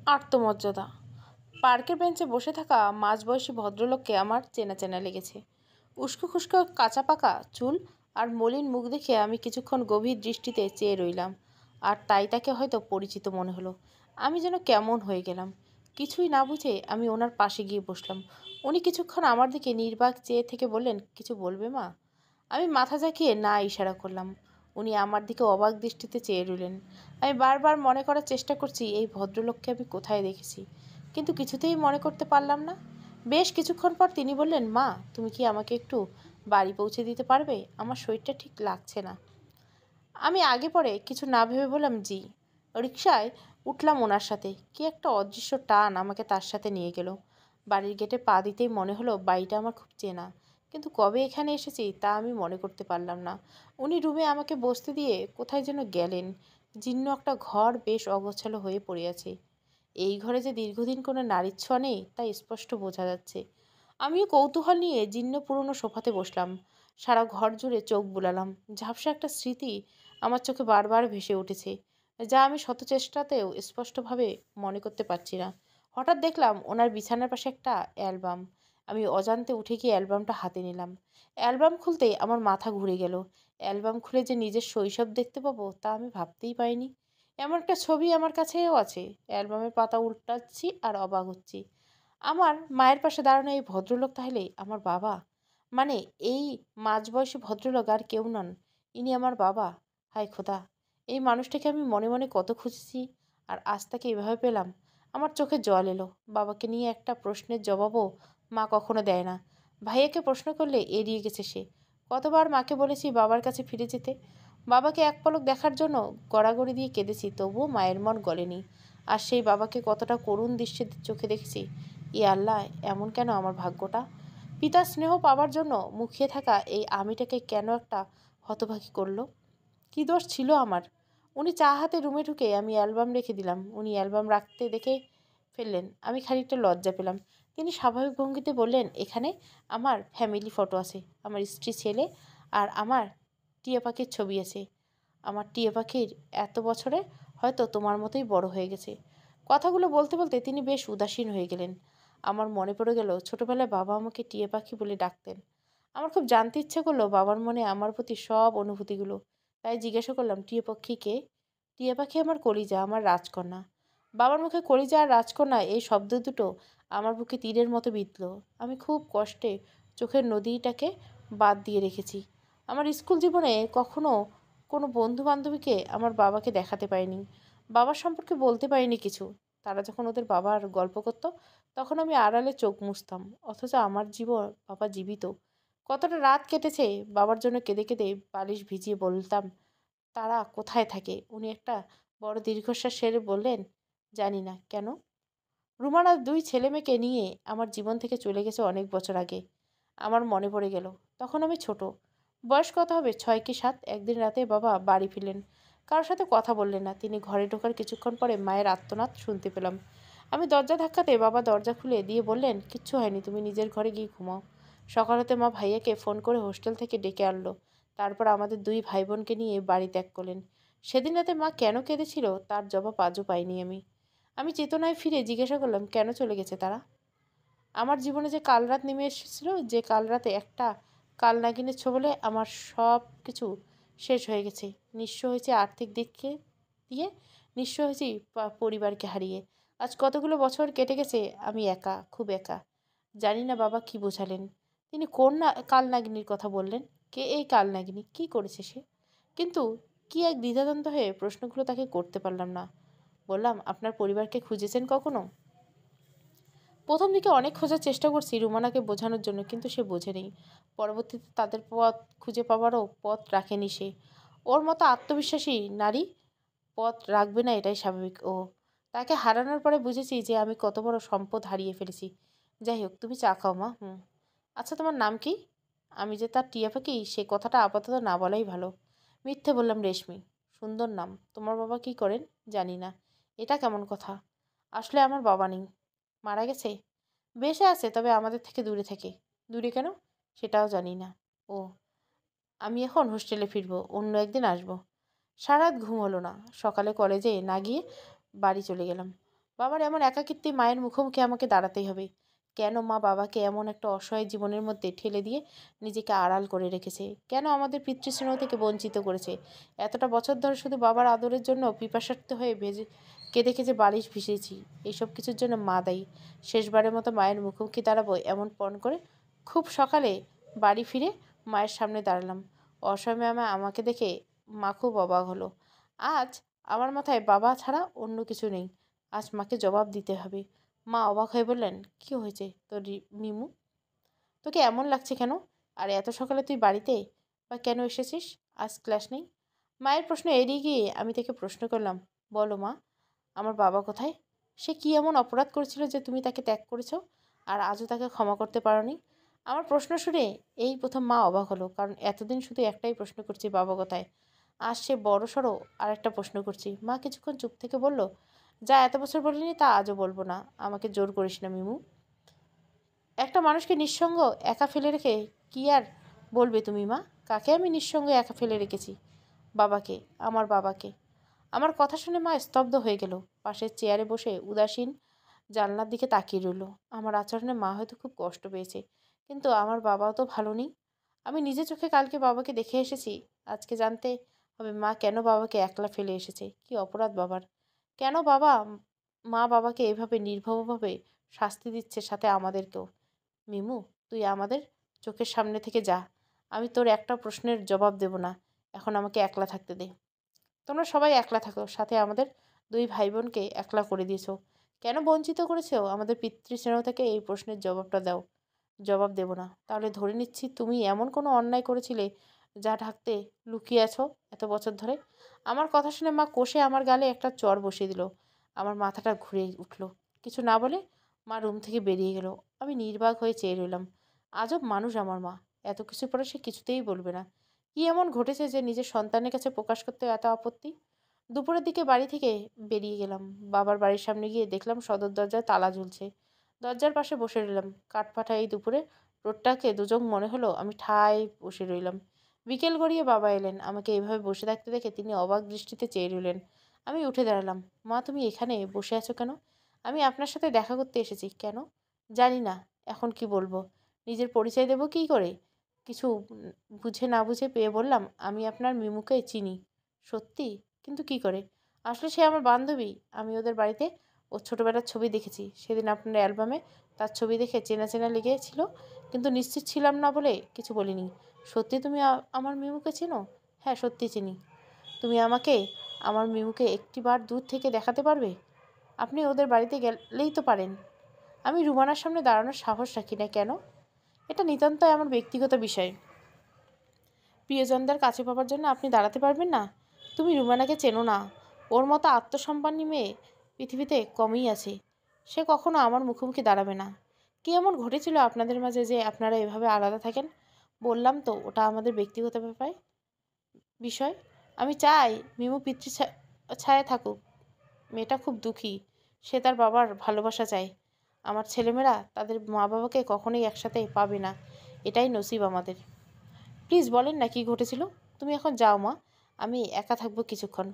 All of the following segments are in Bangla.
আত্মমর্যাদা। পার্কের বেঞ্চে বসে থাকা মাঝবয়সী ভদ্রলোককে আমার চেনা চেনা লেগেছে। উস্কো খুস্কো কাঁচা পাকা চুল আর মলিন মুখ দেখে আমি কিছুক্ষণ গভীর দৃষ্টিতে চেয়ে রইলাম। আর তাই তাকে হয়তো পরিচিত মনে হলো। আমি যেন কেমন হয়ে গেলাম। কিছুই না বুঝে আমি ওনার পাশে গিয়ে বসলাম। উনি কিছুক্ষণ আমার দিকে নির্বাক চেয়ে থেকে বললেন, কিছু বলবে মা? আমি মাথা ঝাঁকিয়ে না ইশারা করলাম। উনি আমার দিকে অবাক দৃষ্টিতে চেয়ে রইলেন। আমি বারবার মনে করার চেষ্টা করছি এই ভদ্রলোককে আমি কোথায় দেখেছি, কিন্তু কিছুতেই মনে করতে পারলাম না। বেশ কিছুক্ষণ পর তিনি বললেন, মা তুমি কি আমাকে একটু বাড়ি পৌঁছে দিতে পারবে? আমার শরীরটা ঠিক লাগছে না। আমি আগে পরে কিছু না ভেবে বললাম, জি। রিকশায় উঠলাম ওনার সাথে। কি একটা অদৃশ্য টান আমাকে তার সাথে নিয়ে গেল। বাড়ির গেটে পা দিতেই মনে হলো বাড়িটা আমার খুব চেনা, কিন্তু কবে এখানে এসেছি তা আমি মনে করতে পারলাম না। উনি রুমে আমাকে বসতে দিয়ে কোথায় যেন গেলেন। জীর্ণ একটা ঘর বেশ অগোছালো হয়ে পড়ে আছে। এই ঘরে যে দীর্ঘদিন কোনো নারীর ছোঁয়া নেই তা স্পষ্ট বোঝা যাচ্ছে। আমিও কৌতূহল নিয়ে জীর্ণ পুরনো সোফাতে বসলাম। সারা ঘর জুড়ে চোখ বুলালাম। ঝাপসা একটা স্মৃতি আমার চোখে বারবার ভেসে উঠেছে, যা আমি শত চেষ্টাতেও স্পষ্টভাবে মনে করতে পারছি না। হঠাৎ দেখলাম ওনার বিছানার পাশে একটা অ্যালবাম। আমি অজান্তে উঠে গিয়ে অ্যালবামটা হাতে নিলাম। অ্যালবাম খুলতেই আমার মাথা ঘুরে গেল। অ্যালবাম খুলে যে নিজের শৈশব দেখতে পাবো তা আমি ভাবতেই পারিনি। এমন একটা ছবি আমার কাছেও আছে। অ্যালবামের পাতা উল্টাচ্ছি আর অবাক হচ্ছি। আমার মায়ের পাশে দাঁড়ানো এই ভদ্রলোক তাহলে আমার বাবা? মানে এই মাঝবয়সী ভদ্রলোক আর কেউ নন, ইনি আমার বাবা। হায় খোদা, এই মানুষটাকে আমি মনে মনে কত খুঁজেছি, আর আজ তাকে এভাবে পেলাম। আমার চোখে জল এলো। বাবাকে নিয়ে একটা প্রশ্নের জবাবও মা কখনো দেয় না। ভাইয়াকে প্রশ্ন করলে এড়িয়ে গেছে সে। কতবার মাকে বলেছি বাবার কাছে ফিরে যেতে। বাবাকে এক পলক দেখার জন্য গড়াগড়ি দিয়ে কেঁদেছি, তবুও মায়ের মন গলেনি। আর সেই বাবাকে কতটা করুণ দৃশ্যের চোখে দেখেছি। ই আল্লাহ, এমন কেন আমার ভাগ্যটা? পিতার স্নেহ পাবার জন্য মুখিয়ে থাকা এই আমিটাকে কেন একটা হতভাগী করলো? কী দোষ ছিল আমার? উনি চা হাতে রুমে ঢুকে আমি অ্যালবাম রেখে দিলাম। উনি অ্যালবাম রাখতে দেখে ফেললেন। আমি খানিকটা লজ্জা পেলাম। তিনি স্বাভাবিক ভঙ্গিতে বললেন, এখানে আমার ফ্যামিলি ফটো আছে। আমার স্ত্রী, ছেলে আর আমার টিয়া পাখির ছবি আছে। আমার টিয়া পাখির এত বছরে হয়তো তোমার মতোই বড় হয়ে গেছে। কথাগুলো বলতে বলতে তিনি বেশ উদাসীন হয়ে গেলেন। আমার মনে পড়ে গেল ছোটবেলায় বাবা আমাকে টিয়া পাখি বলে ডাকতেন। আমার খুব জানতে ইচ্ছে করলো বাবার মনে আমার প্রতি সব অনুভূতিগুলো। তাই জিজ্ঞাসা করলাম, টিয়া পাখি কে? টিয়া পাখি আমার কলিজা, আমার রাজকন্যা। বাবার মুখে কলিজা আর রাজকন্যা এই শব্দ দুটো আমার বুকে তীরের মতো বিঁধল। আমি খুব কষ্টে চোখের নদীটাকে বাদ দিয়ে রেখেছি। আমার স্কুল জীবনে কখনো কোনো বন্ধু বান্ধবীকে আমার বাবাকে দেখাতে পারিনি। বাবার সম্পর্কে বলতে পারিনি কিছু। তারা যখন ওদের বাবার গল্প করতো তখন আমি আড়ালে চোখ মুছতাম। অথচ আমার জীবন বাবা জীবিত। কতটা রাত কেটেছে বাবার জন্য কেঁদে কেঁদে বালিশ ভিজিয়ে বলতাম, তারা কোথায় থাকে? উনি একটা বড় দীর্ঘশ্বাস সেরে বললেন, জানি না। কেন? রুমানা দুই ছেলেমেয়েকে নিয়ে আমার জীবন থেকে চলে গেছে অনেক বছর আগে। আমার মনে পড়ে গেল, তখন আমি ছোট। বয়স কত হবে, 6 কি 7। একদিন রাতে বাবা বাড়ি ফিরলেন। কারোর সাথে কথা বললেন না। তিনি ঘরে ঢোকার কিছুক্ষণ পরে মায়ের আর্তনাদ শুনতে পেলাম। আমি দরজা ধাক্কাতে বাবা দরজা খুলে দিয়ে বললেন, কিচ্ছু হয়নি, তুমি নিজের ঘরে গিয়ে ঘুমাও। সকাল হতে মা ভাইয়াকে ফোন করে হোস্টেল থেকে ডেকে আনলো। তারপর আমাদের দুই ভাই বোনকে নিয়ে বাড়ি ত্যাগ করলেন। সেদিন রাতে মা কেন কেঁদেছিল তার জবাব আজও পাইনি আমি। আমি চেতনায় ফিরে জিজ্ঞাসা করলাম, কেন চলে গেছে তারা? আমার জীবনে যে কাল রাত নেমে এসেছিল, যে কাল রাতে একটা কাল নাগিনের ছোবলে আমার সব কিছু শেষ হয়ে গেছে। নিঃস্ব হয়েছে আর্থিক দিককে দিয়ে, নিঃস্ব হয়েছি পরিবারকে হারিয়ে। আজ কতগুলো বছর কেটে গেছে, আমি একা, খুব একা। জানি না বাবা কি বোঝালেন। তিনি কোন কাল নাগিনীর কথা বললেন? কে এই কাল নাগিনী? কী করেছে সে? কিন্তু কি এক দ্বিধাদ্বন্দ্ব হয়ে প্রশ্নগুলো তাকে করতে পারলাম না। বললাম, আপনার পরিবারকে খুঁজেছেন কখনো? প্রথম দিকে অনেক খোঁজার চেষ্টা করছি রুমানাকে বোঝানোর জন্য, কিন্তু সে বোঝেনি। পরবর্তীতে তাদের পথ খুঁজে পাওয়ারও পথ রাখেনি সে। ওর মতো আত্মবিশ্বাসী নারী পথ রাখবে না, এটাই স্বাভাবিক। ও তাকে হারানোর পরে বুঝেছি যে আমি কত বড় সম্পদ হারিয়ে ফেলেছি। যাই হোক, তুমি চা খাও মা। আচ্ছা, তোমার নাম কি? আমি যে তার টিয়া পাখি সে কথাটা আপাতত না বলাই ভালো। মিথ্যে বললাম, রেশমি। সুন্দর নাম। তোমার বাবা কি করেন? জানি না। এটা কেমন কথা? আসলে আমার বাবা নেই। মারা গেছে? বেঁচে আছে, তবে আমাদের থেকে দূরে থাকে। দূরে কেন? সেটাও জানি না। ও, আমি এখন হোস্টেলে ফিরবো, অন্য একদিন আসবো। সারাত ঘুম হলো না। সকালে কলেজে না গিয়ে বাড়ি চলে গেলাম। বাবার এমন একাকিত্বে মায়ের মুখোমুখি আমাকে দাঁড়াতেই হবে। কেন মা বাবাকে এমন একটা অসহায় জীবনের মধ্যে ঠেলে দিয়ে নিজেকে আড়াল করে রেখেছে? কেন আমাদের পিতৃস্নেহ থেকে বঞ্চিত করেছে? এতটা বছর ধরে শুধু বাবার আদরের জন্য পিপাসার্থ হয়ে কেঁদে কেঁদে বালিশ ভিজিয়েছি। এইসব কিছুর জন্য মা দায়ী। শেষবারের মতো মায়ের মুখোমুখি দাঁড়াবো এমন পণ করে খুব সকালে বাড়ি ফিরে মায়ের সামনে দাঁড়ালাম। অসময়ে আমাকে দেখে মা খুব অবাক হলো। আজ আমার মাথায় বাবা ছাড়া অন্য কিছু নেই। আজ মাকে জবাব দিতে হবে। মা অবাক হয়ে বললেন, কি হয়েছে তোর মিমু? তোকে এমন লাগছে কেন? আর এত সকালে তুই বাড়িতে বা কেন এসেছিস? আজ ক্লাস নেই? মায়ের প্রশ্ন এড়িয়ে গিয়ে আমি তাকে প্রশ্ন করলাম, বলো মা, আমার বাবা কোথায়? সে কি এমন অপরাধ করেছিল যে তুমি তাকে ত্যাগ করেছ আর আজও তাকে ক্ষমা করতে পারোনি? আমার প্রশ্ন শুনে এই প্রথম মা অবাক হলো, কারণ এতদিন শুধু একটাই প্রশ্ন করছি, বাবা কোথায়। আজ সে বড় সড়ো আরেকটা প্রশ্ন করছি। মা কিছুক্ষণ চুপ থেকে বলল, যা এত বছর বলিনি তা আজও বলবো না। আমাকে জোর করিস না মিমু। একটা মানুষকে নিঃসঙ্গ একা ফেলে রেখে কি আর বলবে তুমি মা? কাকে আমি নিঃসঙ্গ একা ফেলে রেখেছি? বাবাকে, আমার বাবাকে। আমার কথা শুনে মা স্তব্ধ হয়ে গেল। পাশের চেয়ারে বসে উদাসীন জানলার দিকে তাকিয়ে রইল। আমার আচরণে মা হয়তো খুব কষ্ট পেয়েছে, কিন্তু আমার বাবাও তো ভালো নেই। আমি নিজে চোখে কালকে বাবাকে দেখে এসেছি। আজকে জানতে হবে মা কেন বাবাকে একলা ফেলে এসেছে। কি অপরাধ বাবার? কেন মা বাবাকে এভাবে নির্ভরভাবে শাস্তি দিচ্ছে, সাথে আমাদেরকেও? মিমু, তুই আমাদের চোখের সামনে থেকে যা। আমি তোর একটা প্রশ্নের জবাব দেব না। এখন আমাকে একলা থাকতে দে। তোমরা সবাই একলা থাকো, সাথে আমাদের দুই ভাই বোনকে একলা করে দিয়েছো। কেন বঞ্চিত করেছো আমাদের পিতৃস্নেহ থেকে? এই প্রশ্নের জবাবটা দাও। জবাব দেব না? তাহলে ধরে নিচ্ছি তুমি এমন কোনো অন্যায় করেছিলে যা ঢাকতে লুকিয়ে আছো এত বছর ধরে। আমার কথা শুনে মা কষে আমার গালে একটা চড় বসিয়ে দিল। আমার মাথাটা ঘুরে উঠল। কিছু না বলে মা রুম থেকে বেরিয়ে গেল। আমি নির্বাক হয়ে চেয়ে রইলাম। আজব মানুষ আমার মা। এত কিছু পরে সে কিছুতেই বলবে না। কি এমন ঘটেছে যে নিজের সন্তানের কাছে প্রকাশ করতে এত আপত্তি? দুপুরের দিকে বাড়ি থেকে বেরিয়ে গেলাম। বাবার বাড়ির সামনে গিয়ে দেখলাম সদর দরজায় তালা ঝুলছে। দরজার পাশে বসে রইলাম। কাঠফাটা এই দুপুরে রোদটাকে দুজক মনে হলো। আমি ঠায় বসে রইলাম। বিকেল গড়িয়ে বাবা এলেন। আমাকে এইভাবে বসে থাকতে দেখে তিনি অবাক দৃষ্টিতে চেয়ে রইলেন। আমি উঠে দাঁড়ালাম। মা, তুমি এখানে বসে আছো কেন? আমি আপনার সাথে দেখা করতে এসেছি। কেন? জানি না। এখন কি বলবো? নিজের পরিচয় দেবো কী করে? কিছু বুঝে না বুঝে পেয়ে বললাম, আমি আপনার মিমুকে চিনি। সত্যি? কিন্তু কি করে? আসলে সে আমার বান্ধবী। আমি ওদের বাড়িতে ওর ছোটোবেলার ছবি দেখেছি। সেদিন আপনার অ্যালবামে তার ছবি দেখে চেনা চেনা লেগেছিল, কিন্তু নিশ্চিত ছিলাম না বলে কিছু বলিনি। সত্যি তুমি আমার মিমুকে চেনো? হ্যাঁ, সত্যি চিনি। তুমি আমাকে আমার মিমুকে একটিবার দূর থেকে দেখাতে পারবে? আপনি ওদের বাড়িতে গেলেই তো পারেন। আমি রুমানার সামনে দাঁড়ানোর সাহস রাখি না। কেন? এটা নিতান্তই আমার ব্যক্তিগত বিষয়। প্রিয়জনদের কাছে পাবার জন্য আপনি দাঁড়াতে পারবেন না? তুমি রুমানাকে চেনো না। ওর মতো আত্মসম্মানী মেয়ে পৃথিবীতে কমই আছে। সে কখনো আমার মুখোমুখি দাঁড়াবে না। কী এমন ঘটেছিল আপনাদের মাঝে যে আপনারা এভাবে আলাদা থাকেন? বললাম তো, ওটা আমাদের ব্যক্তিগত বিষয়। আমি চাই মিমু ছায়ায় থাকুক। মেয়েটা খুব দুঃখী। সে তার বাবার ভালোবাসা চায়। আমার ছেলেমেয়েরা তাদের মা বাবাকে কখনোই একসাথে পাবে না। এটাই নসিব আমাদের। প্লিজ বলেন না কী ঘটেছিল। তুমি এখন যাও মা, আমি একা থাকবো কিছুক্ষণ।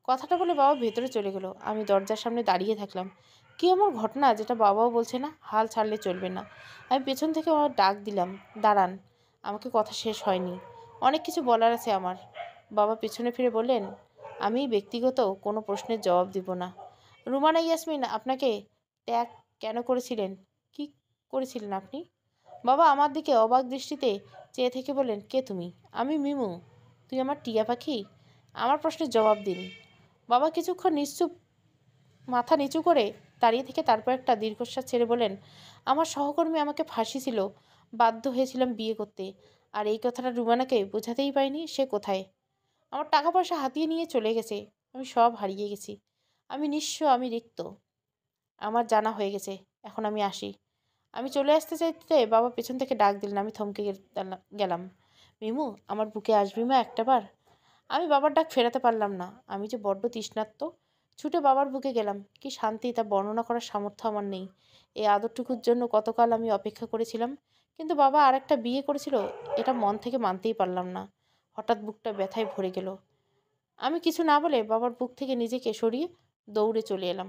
কথাটা বলে বাবা ভেতরে চলে গেল। আমি দরজার সামনে দাঁড়িয়ে থাকলাম। কী এমন ঘটনা যেটা বাবাও বলছে না? হাল ছাড়লে চলবে না। আমি পেছন থেকে আমার ডাক দিলাম, দাঁড়ান। আমাকে কথা শেষ হয়নি। অনেক কিছু বলার আছে আমার। বাবা পেছনে ফিরে বললেন, আমি ব্যক্তিগত কোনো প্রশ্নের জবাব দিব না। রুমানা ইয়াসমিন আপনাকে ত্যাগ কেন করেছিলেন? কি করেছিলেন আপনি? বাবা আমার দিকে অবাক দৃষ্টিতে চেয়ে থেকে বললেন, কে তুমি? আমি মিমু। তুই আমার টিয়া পাখি? আমার প্রশ্নের জবাব দিন। বাবা কিছুক্ষণ মাথা নিচু করে দাঁড়িয়ে থেকে তারপর একটা দীর্ঘশ্বাস ছেড়ে বলেন, আমার সহকর্মী আমাকে ফাঁসি ছিল, বাধ্য হয়েছিলাম বিয়ে করতে। আর এই কথাটা রুমানাকে বোঝাতেই পারিনি। সে কোথায়? আমার টাকা পয়সা হাতিয়ে নিয়ে চলে গেছে। আমি সব হারিয়ে গেছি। আমি নিঃস্ব, আমি রিক্ত। আমার জানা হয়ে গেছে। এখন আমি আসি। আমি চলে আসতে চাইতে বাবা পেছন থেকে ডাক দিলেন। আমি থমকে গেলাম। মিমু, আমার বুকে আসবি মা একটাবার? আমি বাবার ডাক ফেরাতে পারলাম না। আমি যে বড্ড তৃষ্ণার্ত। ছুটে বাবার বুকে গেলাম। কি শান্তি তা বর্ণনা করার সামর্থ্য আমার নেই। এই আদরটুকুর জন্য কতকাল আমি অপেক্ষা করেছিলাম। কিন্তু বাবা আর একটা বিয়ে করেছিল, এটা মন থেকে মানতেই পারলাম না। হঠাৎ বুকটা ব্যথায় ভরে গেল। আমি কিছু না বলে বাবার বুক থেকে নিজেকে সরিয়ে দৌড়ে চলে এলাম।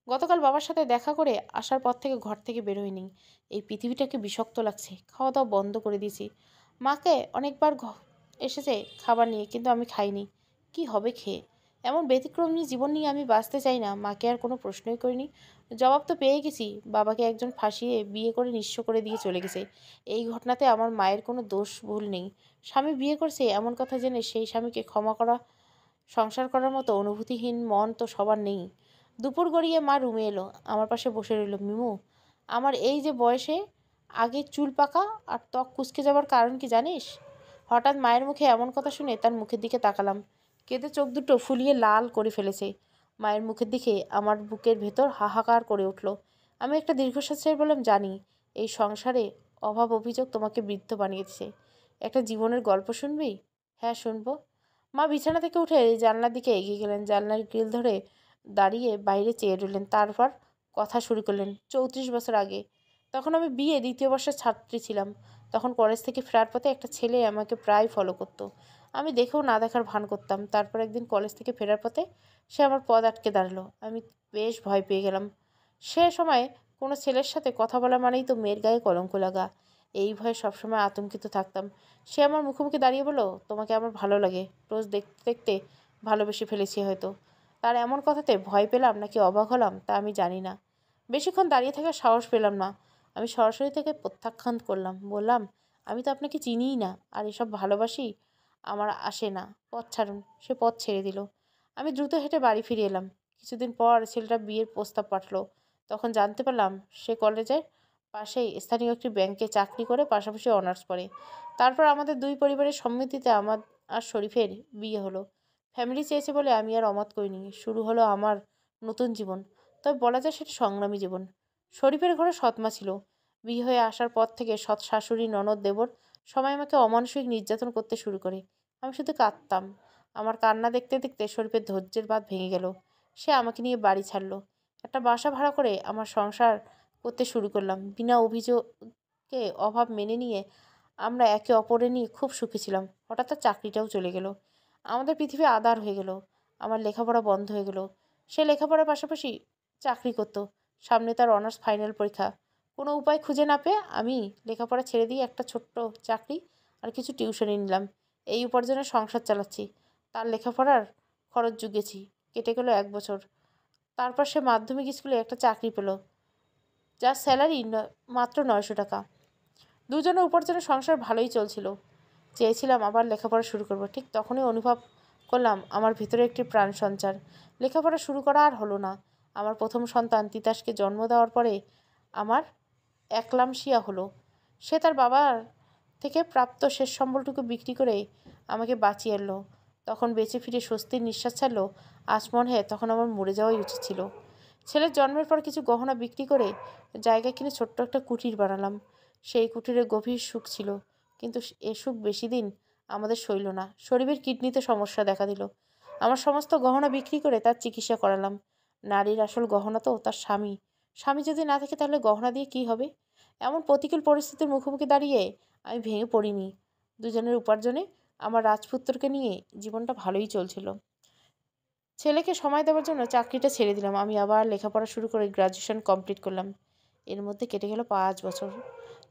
গতকাল বাবার সাথে দেখা করে আসার পর থেকে ঘর থেকে বের হইনি। এই পৃথিবীটাকে বিষাক্ত লাগছে। খাওয়া দাওয়া বন্ধ করে দিয়েছি। মাকে অনেকবার এসেছে খাবার নিয়ে, কিন্তু আমি খাইনি। কি হবে খেয়ে? এমন ব্যতিক্রমী জীবন নিয়ে আমি বাঁচতে চাই না। মাকে আর কোনো প্রশ্নই করিনি। জবাব তো পেয়ে গেছি। বাবাকে একজন ফাঁসিয়ে বিয়ে করে নিঃস্ব করে দিয়ে চলে গেছে। এই ঘটনাতে আমার মায়ের কোনো দোষ ভুল নেই। স্বামী বিয়ে করছে এমন কথা জেনে সেই স্বামীকে ক্ষমা করা, সংসার করার মতো অনুভূতিহীন মন তো সবার নেই। দুপুর গড়িয়ে মা রুমে এলো, আমার পাশে বসে রইল। মিমু, আমার এই যে বয়সে আগে চুল পাকা আর ত্বক কুঁচকে যাবার কারণ কি জানিস? হঠাৎ মায়ের মুখে এমন কথা শুনে তার মুখের দিকে তাকালাম। কেঁদে চোখ দুটো ফুলিয়ে লাল করে ফেলেছে। মায়ের মুখের দিকে আমার বুকের ভেতর হাহাকার করে উঠল। আমি একটা দীর্ঘশ্বাস ছেড়ে বললাম, জানি এই সংসারে অভাব অভিযোগ তোমাকে বৃদ্ধ বানিয়েছে। একটা জীবনের গল্প শুনবি? হ্যাঁ, শুনবো। মা বিছানা থেকে উঠে জানলার দিকে এগিয়ে গেলেন। জানলার গ্রিল ধরে দাঁড়িয়ে বাইরে চেয়ে রইলেন। তারপর কথা শুরু করলেন। 34 বছর আগে, তখন আমি বিয়ে দ্বিতীয় বর্ষের ছাত্রী ছিলাম। তখন কলেজ থেকে ফেরার পথে একটা ছেলে আমাকে প্রায় ফলো করতো। আমি দেখেও না দেখার ভান করতাম। তারপর একদিন কলেজ থেকে ফেরার পথে সে আমার পথ আটকে দাঁড়ালো। আমি বেশ ভয় পেয়ে গেলাম। সে সময় কোনো ছেলের সাথে কথা বলা মানেই তো মেয়ের গায়ে কলঙ্ক লাগা। এই ভয়ে সবসময় আতঙ্কিত থাকতাম। সে আমার মুখোমুখি দাঁড়িয়ে বলল, তোমাকে আমার ভালো লাগে। রোজ দেখতে দেখতে ভালোবেসে ফেলেছি হয়তো। তার এমন কথাতে ভয় পেলাম নাকি অবাক হলাম তা আমি জানি না। বেশিক্ষণ দাঁড়িয়ে থাকার সাহস পেলাম না। আমি সরাসরি থেকে প্রত্যাখ্যান করলাম। বললাম, আমি তো আপনাকে চিনিই না, আর এসব ভালোবাসি আমার আসে না। পথ ছাড়ুন। সে পথ ছেড়ে দিল। আমি দ্রুত হেঁটে বাড়ি ফিরে এলাম। কিছুদিন পর ছেলেটা বিয়ের প্রস্তাব পাঠালো। তখন জানতে পারলাম সে কলেজের পাশেই স্থানীয় একটি ব্যাংকে চাকরি করে পাশাপাশি অনার্স পড়ে। তারপর আমাদের দুই পরিবারের সম্মতিতে আমার আর শরীফের বিয়ে হলো। ফ্যামিলি চেয়েছে বলে আমি আর অমত করিনি। শুরু হলো আমার নতুন জীবন। তবে বলা যায় সেটা সংগ্রামী জীবন। শরীফের ঘরে সৎমা ছিল। বিয়ে হয়ে আসার পর থেকে সৎ শাশুড়ি, ননদ, দেবর সবাই আমাকে অমানসিক নির্যাতন করতে শুরু করে। আমি শুধু কাঁদতাম। আমার কান্না দেখতে দেখতে শরীফের ধৈর্যের বাঁধ ভেঙে গেল। সে আমাকে নিয়ে বাড়ি ছাড়লো। একটা বাসা ভাড়া করে আমার সংসার করতে শুরু করলাম। বিনা অভিযোগে অভাব মেনে নিয়ে আমরা একে অপরের নিয়ে খুব সুখী ছিলাম। হঠাৎ তার চাকরিটাও চলে গেল। আমাদের পৃথিবী আঁধার হয়ে গেল। আমার লেখাপড়া বন্ধ হয়ে গেল। সে লেখাপড়ার পাশাপাশি চাকরি করত। সামনে তার অনার্স ফাইনাল পরীক্ষা। কোনো উপায় খুঁজে না পেয়ে আমি লেখাপড়া ছেড়ে দিয়ে একটা ছোট্ট চাকরি আর কিছু টিউশনি নিলাম। এই উপার্জনের সংসার চালাচ্ছি। তার লেখাপড়ার খরচ জুগিয়েছি। কেটে গেল 1 বছর। তারপর সে মাধ্যমিক স্কুলে একটা চাকরি পেল, যার স্যালারি মাত্র 900 টাকা। দুজনের উপার্জনের সংসার ভালোই চলছিল। চেয়েছিলাম আবার লেখাপড়া শুরু করব। ঠিক তখনই অনুভব করলাম আমার ভিতরে একটি প্রাণ সঞ্চার। লেখাপড়া শুরু করা আর হলো না। আমার প্রথম সন্তান তিতাসকে জন্ম দেওয়ার পরে আমার একলামশিয়া হলো। সে তার বাবার থেকে প্রাপ্ত শেষ সম্বলটুকু বিক্রি করে আমাকে বাঁচিয়ে এলো। তখন বেঁচে ফিরে স্বস্তির নিঃশ্বাস ছাড়লো। আজ মনে হয় তখন আমার মরে যাওয়াই উচিত ছিল। ছেলের জন্মের পর কিছু গহনা বিক্রি করে জায়গা কিনে ছোট্ট একটা কুটির বানালাম। সেই কুটিরে গভীর সুখ ছিল, কিন্তু এ সুখ বেশি দিন আমাদের সইল না। শরীরের কিডনিতে সমস্যা দেখা দিল। আমার সমস্ত গহনা বিক্রি করে তার চিকিৎসা করালাম। নারীর আসল গহনা তো তার স্বামী। স্বামী যদি না থাকে তাহলে গহনা দিয়ে কী হবে? এমন প্রতিকূল পরিস্থিতির মুখোমুখি দাঁড়িয়ে আমি ভেঙে পড়িনি। দুজনের উপার্জনে আমার রাজপুত্রকে নিয়ে জীবনটা ভালোই চলছিল। ছেলেকে সময় দেওয়ার জন্য চাকরিটা ছেড়ে দিলাম। আমি আবার লেখাপড়া শুরু করে গ্র্যাজুয়েশন কমপ্লিট করলাম। এর মধ্যে কেটে গেল 5 বছর।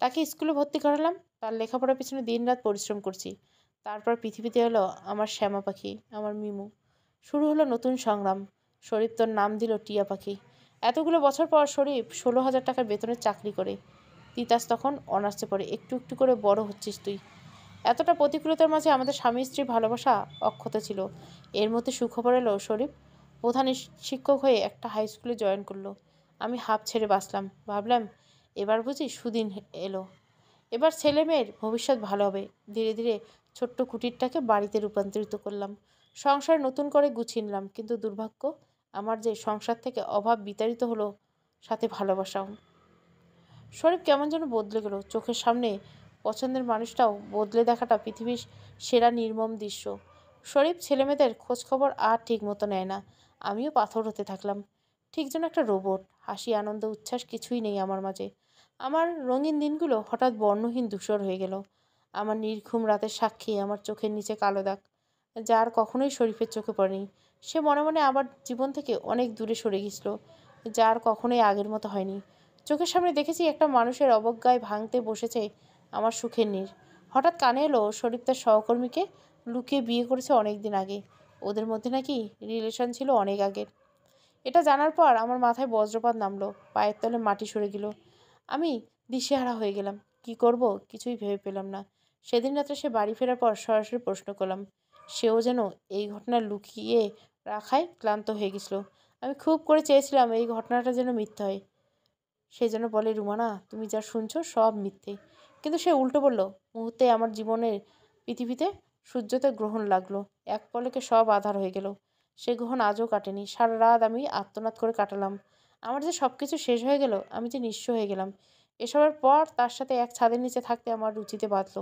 তাকে স্কুলে ভর্তি করালাম। তার লেখাপড়ার পিছনে দিনরাত পরিশ্রম করছি। তারপর পৃথিবীতে এলো আমার শ্যামা পাখি, আমার মিমু। শুরু হলো নতুন সংগ্রাম। শরীফ তোর নাম দিল টিয়া পাখি। এতগুলো বছর পর শরীফ 16,000 টাকার বেতনের চাকরি করে। তিতাস তখন অনার্সে পড়ে। একটু একটু করে বড় হচ্ছিস তুই। এতটা প্রতিকূলতার মাঝে আমাদের স্বামী স্ত্রীর ভালোবাসা অক্ষত ছিল। এর মধ্যে সুখবর এলো, শরীফ প্রধান শিক্ষক হয়ে একটা হাই স্কুলে জয়েন করলো। আমি হাঁপ ছেড়ে বাঁচলাম। ভাবলাম এবার বুঝি সুদিন এলো। এবার ছেলে মেয়ের ভবিষ্যৎ ভালো হবে। ধীরে ধীরে ছোট্ট কুটিরটাকে বাড়িতে রূপান্তরিত করলাম। সংসার নতুন করে গুছিয়ে নিলাম। কিন্তু দুর্ভাগ্য, আমার যে সংসার থেকে অভাব বিতাড়িত হলো, সাথে ভালোবাসাও। শরীফ কেমন যেন বদলে গেল। চোখের সামনে পছন্দের মানুষটাও বদলে দেখাটা পৃথিবীর সেরা নির্মম দৃশ্য। শরীফ ছেলেমেয়েদের খোঁজখবর আর ঠিক মতো নেয় না। আমিও পাথর হতে থাকলাম। ঠিক যেন একটা রোবট। হাসি, আনন্দ, উচ্ছ্বাস কিছুই নেই আমার মাঝে। আমার রঙিন দিনগুলো হঠাৎ বর্ণহীন ধূসর হয়ে গেল। আমার নির্ঘুম রাতের সাক্ষী আমার চোখের নিচে কালো দাগ, যার কখনোই শরীফের চোখে পড়েনি। সে মনে মনে আমার জীবন থেকে অনেক দূরে সরে গেছিল। যা আর কখনোই আগের মতো হয়নি। চোখের সামনে দেখেছি একটা মানুষের অবজ্ঞায় ভাঙতে বসেছে আমার সুখের নীড়। হঠাৎ কানে এলো শরীফ তার সহকর্মীকে লুকিয়ে বিয়ে করেছে অনেক দিন আগে। ওদের মধ্যে নাকি রিলেশন ছিল অনেক আগের। এটা জানার পর আমার মাথায় বজ্রপাত নামলো, পায়ের তলে মাটি সরে গেল। আমি দিশেহারা হয়ে গেলাম। কি করব কিছুই ভেবে পেলাম না। সেদিন রাত্রে সে বাড়ি ফেরার পর সরাসরি প্রশ্ন করলাম। সেও যেন এই ঘটনা লুকিয়ে রাখায় ক্লান্ত হয়ে গেছিল। আমি খুব করে চেয়েছিলাম এই ঘটনাটা যেন মিথ্যা হয়। সে যেন বলে, রুমানা তুমি যা শুনছো সব মিথ্যে। কিন্তু সে উল্টো বলল, মুহূর্তে আমার জীবনের পৃথিবীতে সূর্যতে গ্রহণ লাগলো। এক পলকে সব আধার হয়ে গেল। সে গ্রহণ আজও কাটেনি। সারা রাত আমি আর্তনাদ করে কাটালাম। আমার যে সব কিছু শেষ হয়ে গেল, আমি যে নিঃস্ব হয়ে গেলাম। এসবের পর তার সাথে এক ছাদের নিচে থাকতে আমার রুচিতে বাঁধলো।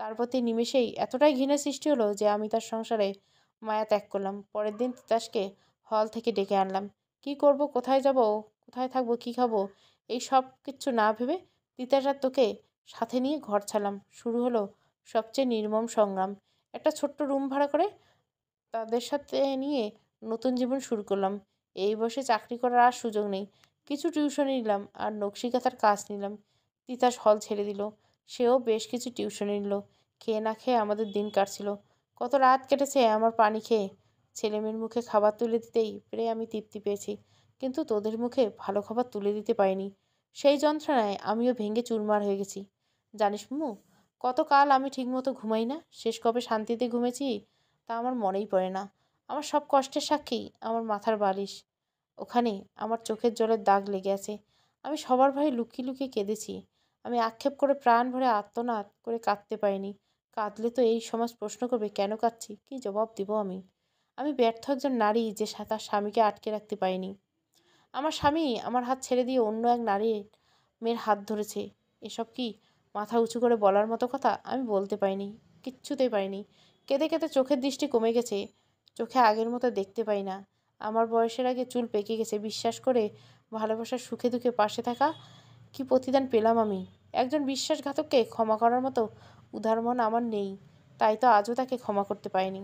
তার প্রতি নিমেষেই এতটাই ঘৃণা সৃষ্টি হলো যে আমি তার সংসারে মায়া ত্যাগ করলাম। পরের দিন তিতাসকে হল থেকে ডেকে আনলাম। কি করব, কোথায় যাব, কোথায় থাকবো, কি খাবো, এই সব কিচ্ছু না ভেবে তিতাস আর তোকে সাথে নিয়ে ঘর ছাড়লাম। শুরু হলো সবচেয়ে নির্মম সংগ্রাম। একটা ছোট্ট রুম ভাড়া করে তাদের সাথে নিয়ে নতুন জীবন শুরু করলাম। এই বয়সে চাকরি করার আর সুযোগ নেই। কিছু টিউশনি নিলাম আর নকশিকাঁথার কাজ নিলাম। তিতাস হল ছেড়ে দিল। সেও বেশ কিছু টিউশনি নিল। খেয়ে না খেয়ে আমাদের দিন কাটছিল। কত রাত কেটেছে আমার পানি খেয়ে। ছেলেমেয়ের মুখে খাবার তুলে দিতেই পেরে আমি তৃপ্তি পেয়েছি, কিন্তু তোদের মুখে ভালো খাবার তুলে দিতে পারিনি। সেই যন্ত্রণায় আমিও ভেঙে চুরমার হয়ে গেছি। জানিস মু, কতকাল আমি ঠিকমতো ঘুমাই না। শেষ কবে শান্তিতে ঘুমেছি তা আমার মনেই পড়ে না। আমার সব কষ্টের সাক্ষী আমার মাথার বালিশ। ওখানে আমার চোখের জলের দাগ লেগে আছে। আমি সবার ভয়ে লুকিয়ে লুকিয়ে কেঁদেছি। আমি আক্ষেপ করে প্রাণ ভরে আর্তনাদ করে কাঁদতে পারিনি। কাঁদলে তো এই সমাজ প্রশ্ন করবে কেন কাঁদছি, কী জবাব দিব আমি? আমি ব্যর্থ একজন নারী যে তার স্বামীকে আটকে রাখতে পারিনি। আমার স্বামী আমার হাত ছেড়ে দিয়ে অন্য এক নারীর মেয়ের হাত ধরেছে। এসব কি মাথা উঁচু করে বলার মতো কথা? আমি বলতে পারিনি, কিচ্ছুতেই পারিনি। কেঁদে কেঁদে চোখের দৃষ্টি কমে গেছে। চোখে আগের মতো দেখতে পাই না। আমার বয়সের আগে চুল পেকে গেছে। বিশ্বাস করে ভালোবাসার সুখে দুঃখে পাশে থাকা কি প্রতিদান পেলাম আমি? একজন বিশ্বাসঘাতককে ক্ষমা করার মতো উদার মন আমার নেই। তাই তো আজও তাকে ক্ষমা করতে পারিনি।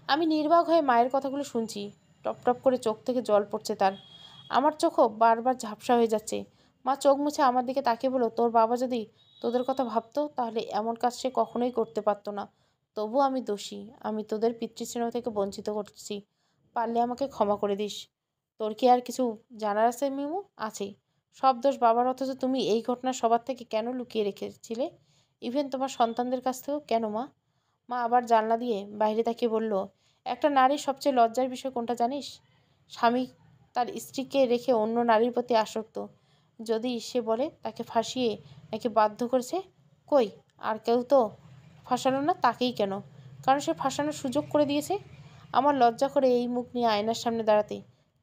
আমি নির্বাক হয়ে মায়ের কথাগুলো শুনছি। টপ টপ করে চোখ থেকে জল পড়ছে তার। আমার চোখও বারবার ঝাপসা হয়ে যাচ্ছে। মা চোখ মুছে আমার দিকে তাকিয়ে বলল, তোর বাবা যদি তোদের কথা ভাবতো তাহলে এমন কাজ সে কখনোই করতে পারতো না। তবু আমি দোষী। আমি তোদের পিতৃস্নেহ থেকে বঞ্চিত করছি। পারলে আমাকে ক্ষমা করে দিস। তোর কি আর কিছু জানার আছে মিমু? আছে। সব দোষ বাবার, অথচ তুমি এই ঘটনা সবার থেকে কেন লুকিয়ে রেখেছিলে? ইভেন তোমার সন্তানদের কাছ থেকেও কেন মা? মা আবার জানলা দিয়ে বাইরে তাকিয়ে বলল, একটা নারীর সবচেয়ে লজ্জার বিষয় কোনটা জানিস? স্বামী তার স্ত্রীকে রেখে অন্য নারীর প্রতি আসক্ত। যদি সে বলে তাকে ফাঁসিয়ে নাকি বাধ্য করেছে, কই আর কেউ তো ফাঁসালো না, তাকেই কেন? কারণ সে ফাঁসানোর সুযোগ করে দিয়েছে। আমার লজ্জা করে এই মুখ নিয়ে আয়নার সামনে দাঁড়াতে।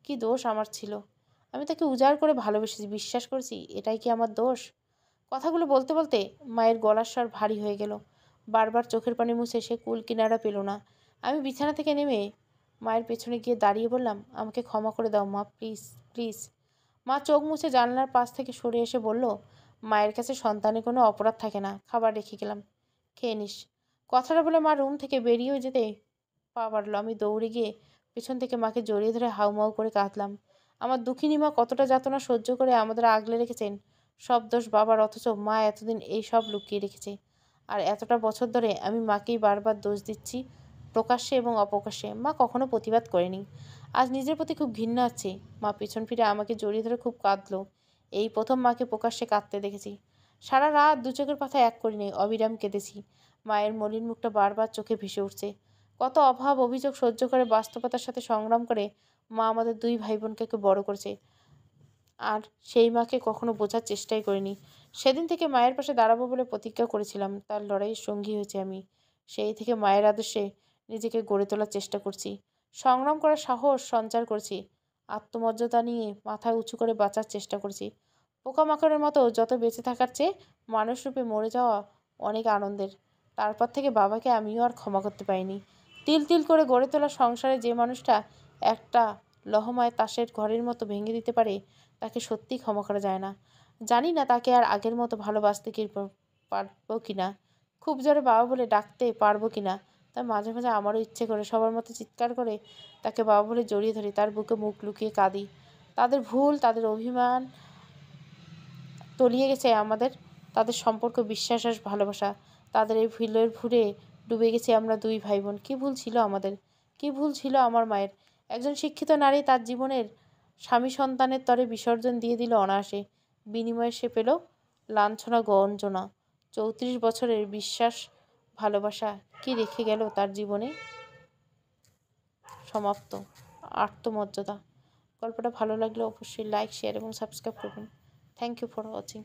কি দোষ আমার ছিল? আমি তাকে উজাড় করে ভালোবেসেছি, বিশ্বাস করেছি। এটাই কি আমার দোষ? কথাগুলো বলতে বলতে মায়ের গলার স্বর ভারী হয়ে গেল। বারবার চোখের পানি মুছে সে কুল কিনারা পেল না। আমি বিছানা থেকে নেমে মায়ের পেছনে গিয়ে দাঁড়িয়ে বললাম, আমাকে ক্ষমা করে দাও মা, প্লিজ প্লিজ। মা চোখ মুছে জানলার পাশ থেকে সরে এসে বলল, মায়ের কাছে সন্তানের কোনো অপরাধ থাকে না। খাবার রেখে গেলাম, খেয়ে নিস। কথাটা বলে মা রুম থেকে বেরিয়েও যেতে পা বাড়ল। আমি দৌড়ে গিয়ে পেছন থেকে মাকে জড়িয়ে ধরে হাউমাউ করে কাঁদলাম। আমার দুঃখিনী মা কতটা যাতনা সহ্য করে আমাদের আগলে রেখেছেন। সব দোষ বাবার, অথচ মা এতদিন এই সব লুকিয়ে রেখেছে। আর এতটা বছর ধরে আমি মাকেই বারবার দোষ দিচ্ছি, প্রকাশ্যে এবং অপ্রকাশ্যে। মা কখনো প্রতিবাদ করেনি। আজ নিজের প্রতি খুব ঘৃণা আছে। মা পিছন ফিরে আমাকে জড়িয়ে ধরে খুব কাঁদলো। এই প্রথম মাকে প্রকাশ্যে কাঁদতে দেখেছি। সারা রাত দু চোখের পাতা এক করিনি, অবিরাম কেঁদেছি। মায়ের মলিন মুখটা বারবার চোখে ভেসে উঠছে। কত অভাব অভিযোগ সহ্য করে বাস্তবতার সাথে সংগ্রাম করে মা আমাদের দুই ভাই বোনকে বড় করেছে। আর সেই মাকে কখনো বোঝার চেষ্টাই করিনি। সেদিন থেকে মায়ের পাশে দাঁড়াবো বলে প্রতিজ্ঞা করেছিলাম। তার লড়াইয়ের সঙ্গী হয়েছে আমি। সেই থেকে মায়ের আদর্শে নিজেকে গড়ে তোলার চেষ্টা করছি। সংগ্রাম করার সাহস সঞ্চার করছি। আত্মমর্যাদা নিয়ে মাথা উঁচু করে বাঁচার চেষ্টা করছি। পোকামাকড়ের মতো যত বেঁচে থাকার চেয়ে মানুষরূপে মরে যাওয়া অনেক আনন্দের। তারপর থেকে বাবাকে আমিও আর ক্ষমা করতে পারিনি। তিল তিল করে গড়ে তোলা সংসারে যে মানুষটা একটা লহমায় তাসের ঘরের মতো ভেঙে দিতে পারে, তাকে সত্যিই ক্ষমা করা যায় না। জানি না তাকে আর আগের মতো ভালোবাসতে কি পারবো কিনা, খুব জোরে বাবা বলে ডাকতে পারবো কিনা। তাই মাঝে মাঝে আমারও ইচ্ছে করে সবার মতো চিৎকার করে তাকে বাবা বলে জড়িয়ে ধরি, তার বুকে মুখ লুকিয়ে কাঁদি। তাদের ভুল, তাদের অভিমান তলিয়ে গেছে আমাদের, তাদের সম্পর্ক, বিশ্বাস আর ভালোবাসা। তাদের এই ভুলের ভুলে ডুবে গেছি আমরা দুই ভাই বোন। কী ভুল ছিল আমাদের, কী ভুল ছিল আমার মায়ের। একজন শিক্ষিত নারী তার জীবনের স্বামী সন্তানের তরে বিসর্জন দিয়ে দিল অনায়াসে। বিনিময়ে সে পেল লাঞ্ছনা গঞ্জনা। 34 বছরের বিশ্বাস ভালোবাসা কি রেখে গেল তার জীবনে? সমাপ্ত। আত্মমর্যাদা। গল্পটা ভালো লাগলে অবশ্যই লাইক, শেয়ার এবং সাবস্ক্রাইব করবেন। Thank you for watching.